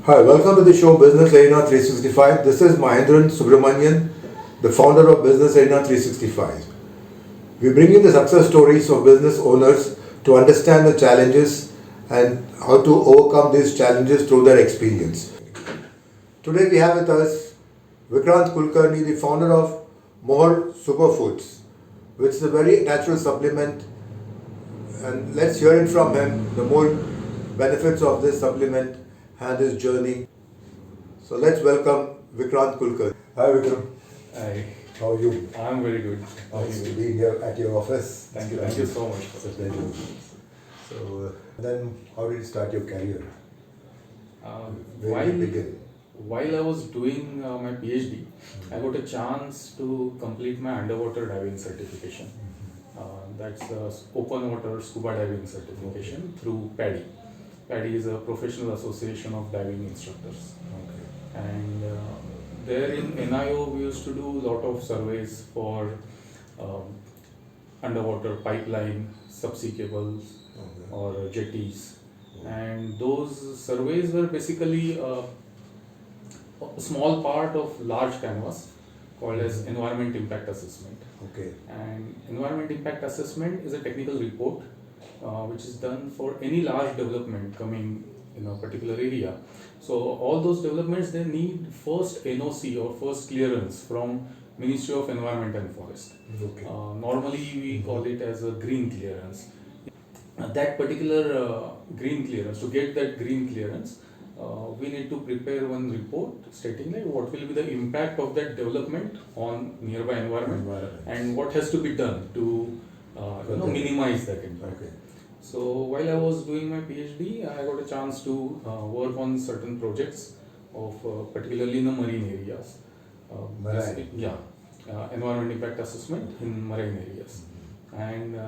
Hi, welcome to the show Business Arena 365. This is Mahendran Subramanian, the founder of Business Arena 365. We bring in the success stories of business owners to understand the challenges and how to overcome these challenges through their experience. Today we have with us Vikrant Kulkarni, the founder of Mohor Superfoods, which is a very natural supplement, and let's hear it from him, the more benefits of this supplement and his journey. So let's welcome Vikrant Kulkarni. Hi Vikram, Hi, how are you? I'm very good. How are Nice to you? be here at your office. Thank you so much. It's a pleasure. So then how did you start your career? Where did you begin? While I was doing my PhD, I got a chance to complete my underwater diving certification. That's open water scuba diving certification through PADI. PADI is a professional association of diving instructors. Okay. And there in NIO, we used to do a lot of surveys for um, underwater pipeline, subsea cables, Okay. or jetties. And those surveys were basically a small part of large canvas called as environment impact assessment. Okay. And environment impact assessment is a technical report which is done for any large development coming in a particular area. So all those developments, they need first NOC or first clearance from Ministry of Environment and Forest. Okay. Normally we call it as a green clearance. That particular green clearance, to get that green clearance, we need to prepare one report stating that what will be the impact of that development on nearby environment and what has to be done to minimize that impact. Okay. So while I was doing my PhD, I got a chance to work on certain projects of particularly in the marine areas. Marine? Environment impact assessment in marine areas. And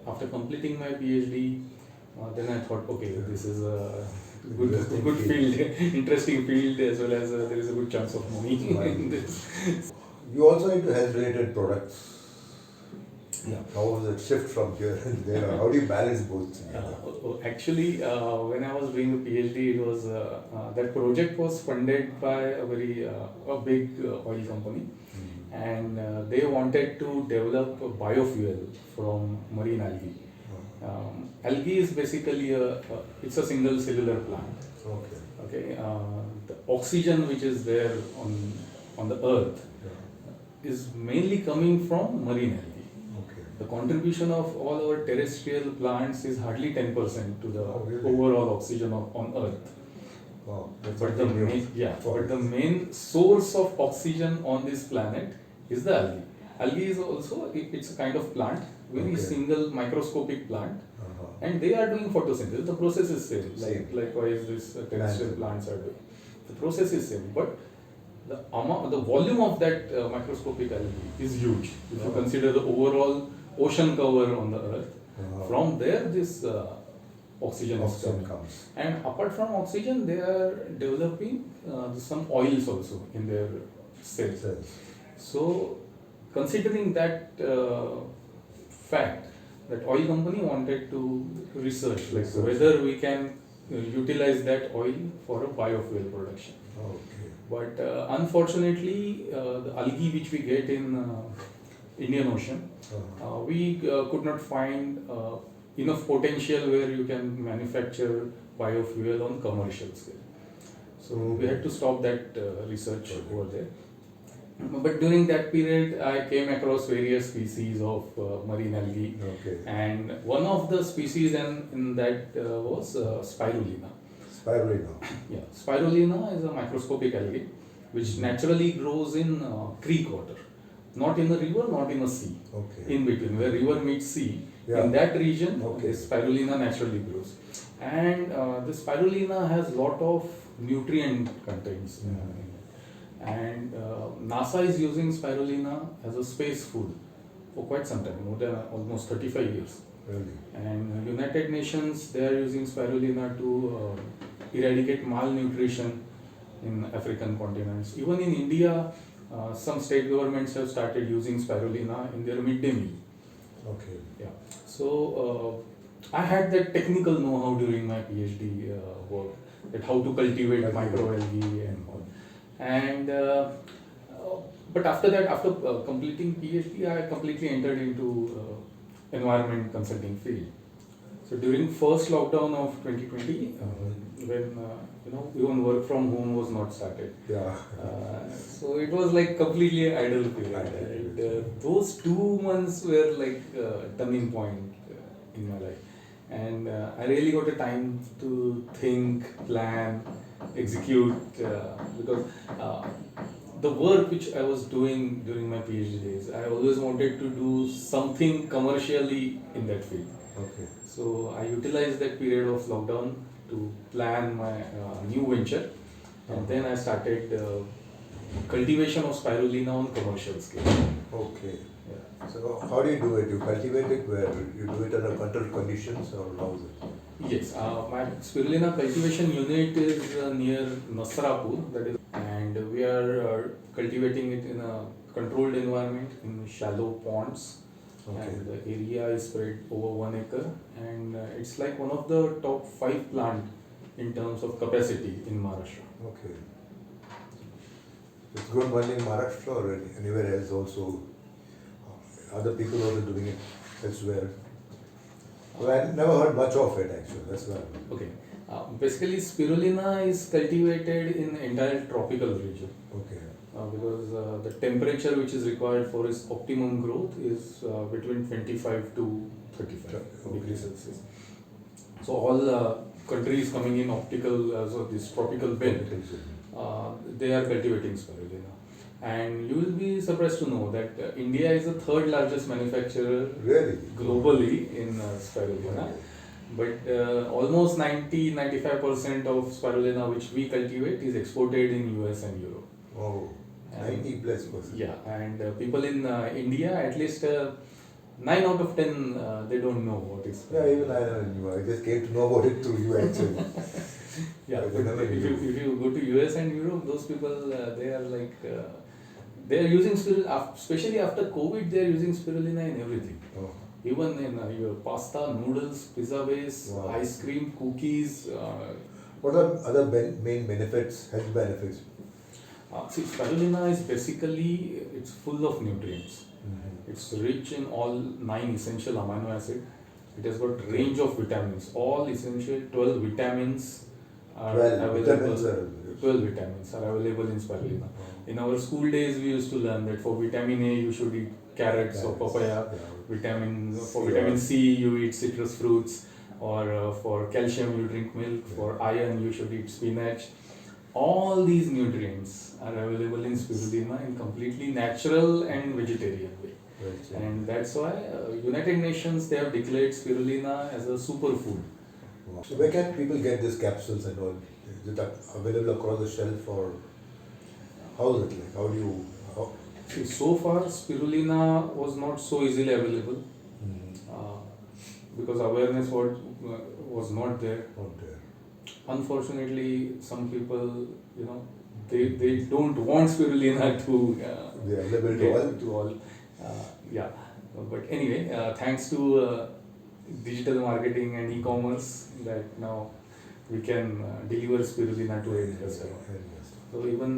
after completing my PhD, then I thought, okay, this is a good field, interesting field, as well as there is a good chance of money in this. You also into health related products. Yeah. How was it shift from here and there? How do you balance both? Actually, when I was doing a PhD, it was that project was funded by a very a big oil company, and they wanted to develop a biofuel from marine algae. Algae is basically it's a single cellular plant. Okay. Okay, the oxygen which is there on the earth is mainly coming from marine algae. The contribution of all our terrestrial plants is hardly 10% to the overall oxygen on Earth. Wow, that's But the main source of oxygen on this planet is the algae. Algae is also it's a kind of plant, very single microscopic plant, and they are doing photosynthesis. The process is same. Likewise, this terrestrial plants are doing. The process is same, but the volume of that microscopic algae is huge. If you consider the overall ocean cover on the earth, from there this oxygen comes. And apart from oxygen, they are developing some oils also in their cells. So considering that fact, that oil company wanted to research whether we can utilize that oil for a biofuel production. But unfortunately, the algae which we get in Indian Ocean, we could not find enough potential where you can manufacture biofuel on commercial scale. So we had to stop that research over there. But during that period, I came across various species of marine algae, and one of the species in that was Spirulina. Yeah, Spirulina is a microscopic algae which naturally grows in creek water. Not in a river, not in a sea. In between, where river meets sea, in that region, this spirulina naturally grows. And this spirulina has lot of nutrient contents. And NASA is using spirulina as a space food for quite some time, more than almost 35 years. And United Nations, they are using spirulina to eradicate malnutrition in African continents. Even in India, some state governments have started using spirulina in their midday meal. So I had that technical know-how during my PhD work. that how to cultivate microalgae and all. And but after that, after completing PhD, I completely entered into environment consulting field. So during first lockdown of 2020, when even work from home was not started. Yeah. So it was like completely idle period. And, those 2 months were like turning point in my life, and I really got a time to think, plan, execute, because the work which I was doing during my PhD days, I always wanted to do something commercially in that field. Okay. So I utilized that period of lockdown to plan my new venture, and then I started cultivation of spirulina on commercial scale. Okay. Yeah. So how do you do it? You cultivate it where you do it under controlled conditions, or how is it? Yes, my spirulina cultivation unit is near Nasrapur, that is, and we are cultivating it in a controlled environment in shallow ponds. Okay. And the area is spread over 1 acre, and it's like one of the top 5 plant in terms of capacity in Maharashtra. Okay. It's grown only in Maharashtra or anywhere else also? Other people also doing it elsewhere? Well, I never heard much of it actually, that's why. Okay. Basically, spirulina is cultivated in entire tropical region. Okay. Because the temperature which is required for its optimum growth is between 25 to 35 degrees Celsius. So all countries coming in so this tropical belt, they are cultivating spirulina. And you will be surprised to know that India is the third largest manufacturer Really? globally in spirulina. But almost 90-95% of spirulina which we cultivate is exported in US and Europe. Oh, 90+%. Yeah, and people in India, at least 9 out of 10, they don't know what is. Yeah, even I never knew. I just came to know about it through you actually. Yeah, I but never if you go to US and Europe, those people, they are like, they are using spirulina, especially after COVID, they are using spirulina in everything. Oh. Even in your pasta, noodles, pizza base, Wow. ice cream, cookies. What are other main benefits, health benefits? See, spirulina is basically, it's full of nutrients. Mm-hmm. It's rich in all 9 essential amino acids. It has got range of vitamins. All essential 12 vitamins are 12 available. vitamins are 12 vitamins are available in spirulina. In our school days, we used to learn that for vitamin A, you should eat carrots or papaya. For vitamin C, you eat citrus fruits. Or for calcium, you drink milk. For iron, you should eat spinach. All these nutrients are available in spirulina in completely natural and vegetarian way. Right. And that's why United Nations, they have declared spirulina as a superfood. Wow. So where can people get these capsules and all? Is it available across the shelf, or how is it like? How do you... See, so far spirulina was not so easily available, because awareness was not there. Not there. Unfortunately, some people, they don't want spirulina to They are available to all. Yeah, but anyway, thanks to digital marketing and e-commerce, that now we can deliver spirulina to every customer. So even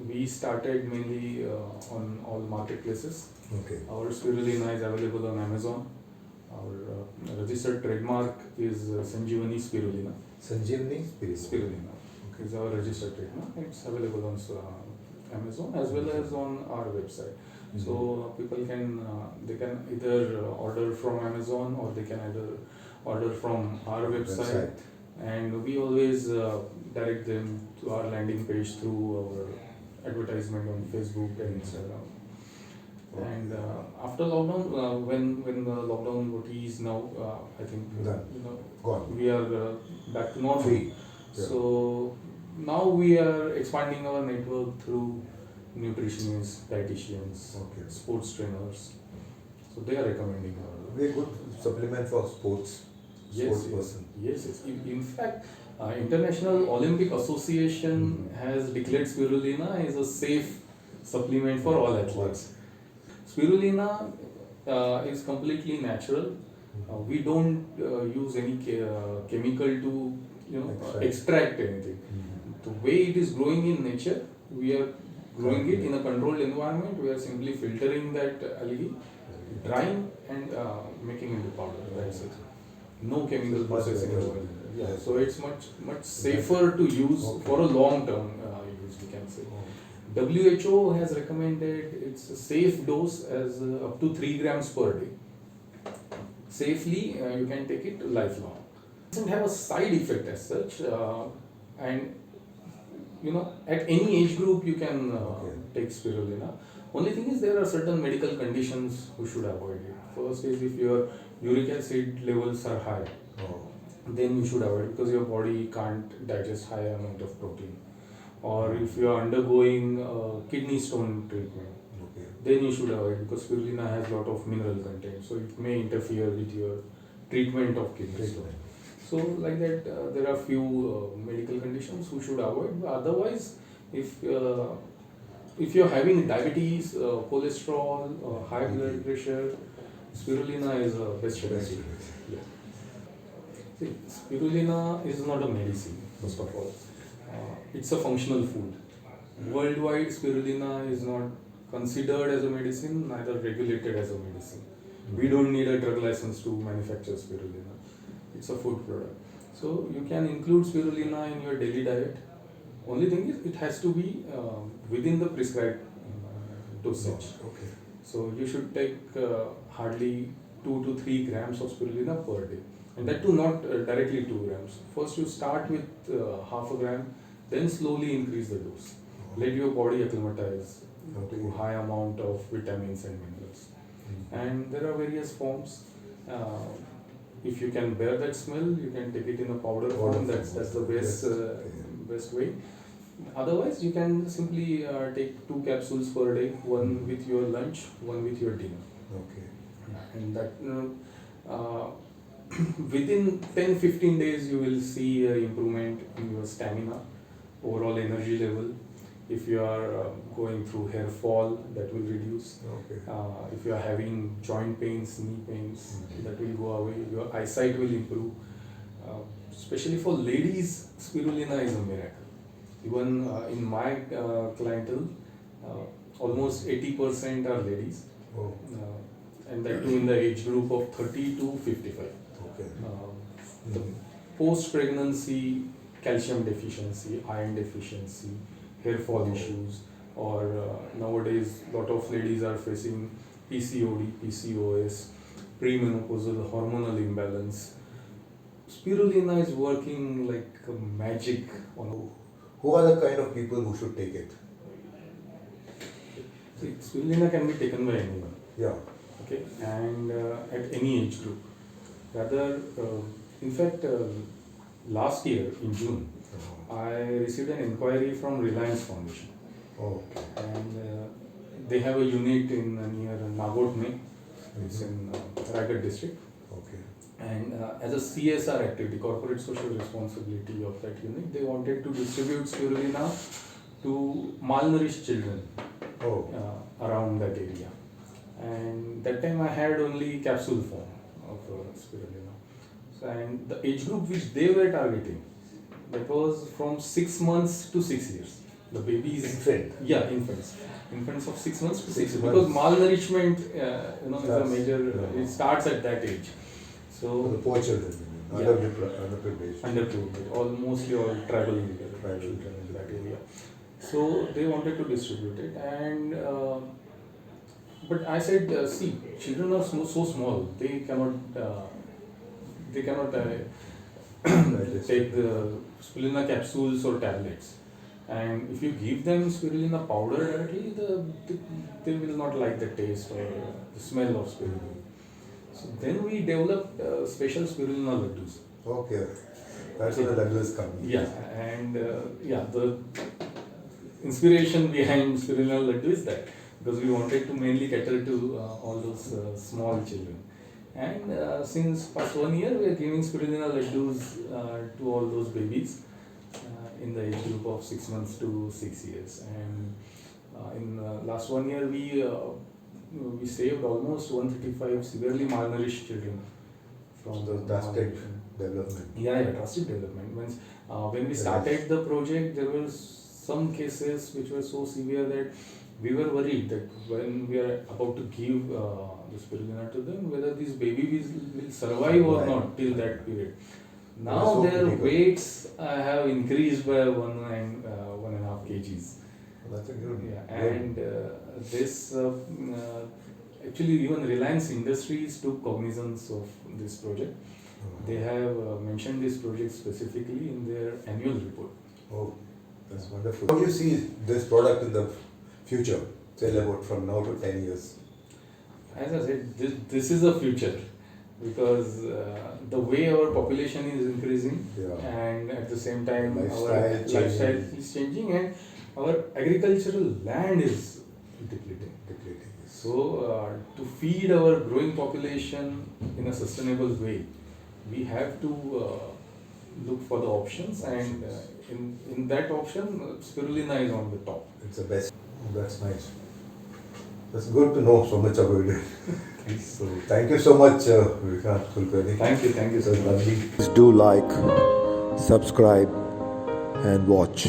we started mainly on all marketplaces. Okay. Our spirulina is available on Amazon. Our registered trademark is Sanjeevani Spirulina. Sanjeevani Spirulina is our registered trademark. It's available on Amazon as well as on our website. Mm-hmm. So people can they can either order from Amazon, or they can either order from our website. And we always direct them to our landing page through our advertisement on Facebook and Instagram. And after lockdown, when the lockdown got eased now, I think we are back to normal. Free. Yeah. So now we are expanding our network through nutritionists, dietitians, sports trainers. So they are recommending our. Very good supplement for sports. Yes. In fact, International Olympic Association has declared spirulina as a safe supplement for all athletes. Spirulina is completely natural. We don't use any chemical to extract anything. The way it is growing in nature, we are growing it in a controlled environment. We are simply filtering that algae, drying and making into powder. That's it. No chemical processing involved. Yeah, so it's much safer to use for a long term use, we can say. WHO has recommended its safe dose as up to 3 grams per day. Safely, you can take it lifelong. It doesn't have a side effect as such, and at any age group you can take spirulina. Only thing is there are certain medical conditions who should avoid it. First is if your uric acid levels are high, then you should avoid it because your body can't digest high amount of protein. Or if you are undergoing kidney stone treatment, then you should avoid because spirulina has a lot of mineral content, so it may interfere with your treatment of kidney stone. So like that, there are few medical conditions who should avoid. But otherwise, if you're having diabetes, cholesterol, high blood pressure, spirulina is best remedy. Yeah. See, spirulina is not a medicine, first of all. It's a functional food. Worldwide, spirulina is not considered as a medicine, neither regulated as a medicine. We don't need a drug license to manufacture spirulina. It's a food product. So you can include spirulina in your daily diet. Only thing is it has to be within the prescribed dosage. Okay. So you should take hardly 2 to 3 grams of spirulina per day. And that too not directly 2 grams. First you start with half a gram, then slowly increase the dose. Let your body acclimatize to high amount of vitamins and minerals. And there are various forms. If you can bear that smell, you can take it in a powder form. That's the best way. Otherwise, you can simply take 2 capsules per day, one with your lunch, one with your dinner. Okay. And that within 10-15 days, you will see improvement in your stamina, overall energy level. If you are going through hair fall, that will reduce. Okay. If you are having joint pains, knee pains, that will go away. Your eyesight will improve. Especially for ladies, spirulina is a miracle. Even in my clientele, almost 80% are ladies. Oh. And that too in the age group of 30 to 55. Okay. The post-pregnancy calcium deficiency, iron deficiency, hair fall issues, or nowadays lot of ladies are facing PCOD, PCOS, premenopausal hormonal imbalance. Spirulina is working like magic on. Who are the kind of people who should take it? See, spirulina can be taken by anyone. Yeah. Okay, and at any age group. Rather, in fact, last year in June, I received an inquiry from Reliance Foundation. Oh. And they have a unit in near Nagotme. It's in Raigad district. Okay. And as a CSR activity, corporate social responsibility of that unit, they wanted to distribute spirulina to malnourished children around that area. And that time I had only capsule form of spirulina. So, and the age group which they were targeting, that was from 6 months to 6 years. The babies. Infant. Yeah, infants. Infants of 6 months to 6 years. Because malnourishment, is a major. It starts at that age. So the poor children, underprivileged. Underprivileged, mostly all tribal children in that area. So they wanted to distribute it, and but I said, see, children are so small, they cannot take the spirulina capsules or tablets. And if you give them spirulina powder directly, they will not like the taste or the smell of spirulina. So then we developed special spirulina laddus. Okay, that's where the laddus come. Yeah, and the inspiration behind spirulina laddu is that, because we wanted to mainly cater to all those small children. And since past 1 year, we are giving spirulina laddus to all those babies in the age group of 6 months to 6 years. And in last 1 year, we saved almost 135 severely malnourished children from So drastic development. Yeah, drastic development. When we started the project, there were some cases which were so severe that we were worried that when we are about to give the spirulina to them, whether these babies will survive or not till that period. Now so their critical. weights have increased by 1.5 kgs. That's a good. Yeah, and this actually even Reliance Industries took cognizance of this project. They have mentioned this project specifically in their annual report. Oh, that's wonderful. How do you see this product in the future? Say about from now to 10 years. As I said, this is a future because the way our population is increasing, and at the same time our lifestyle is changing, and our agricultural land is depleting. So to feed our growing population in a sustainable way, we have to look for the options, and in that option, spirulina is on the top. It's the best. That's nice. That's good to know so much about it. So thank you so much, Vikrant Kulkarni. Thank you so much. Please do like, subscribe, and watch.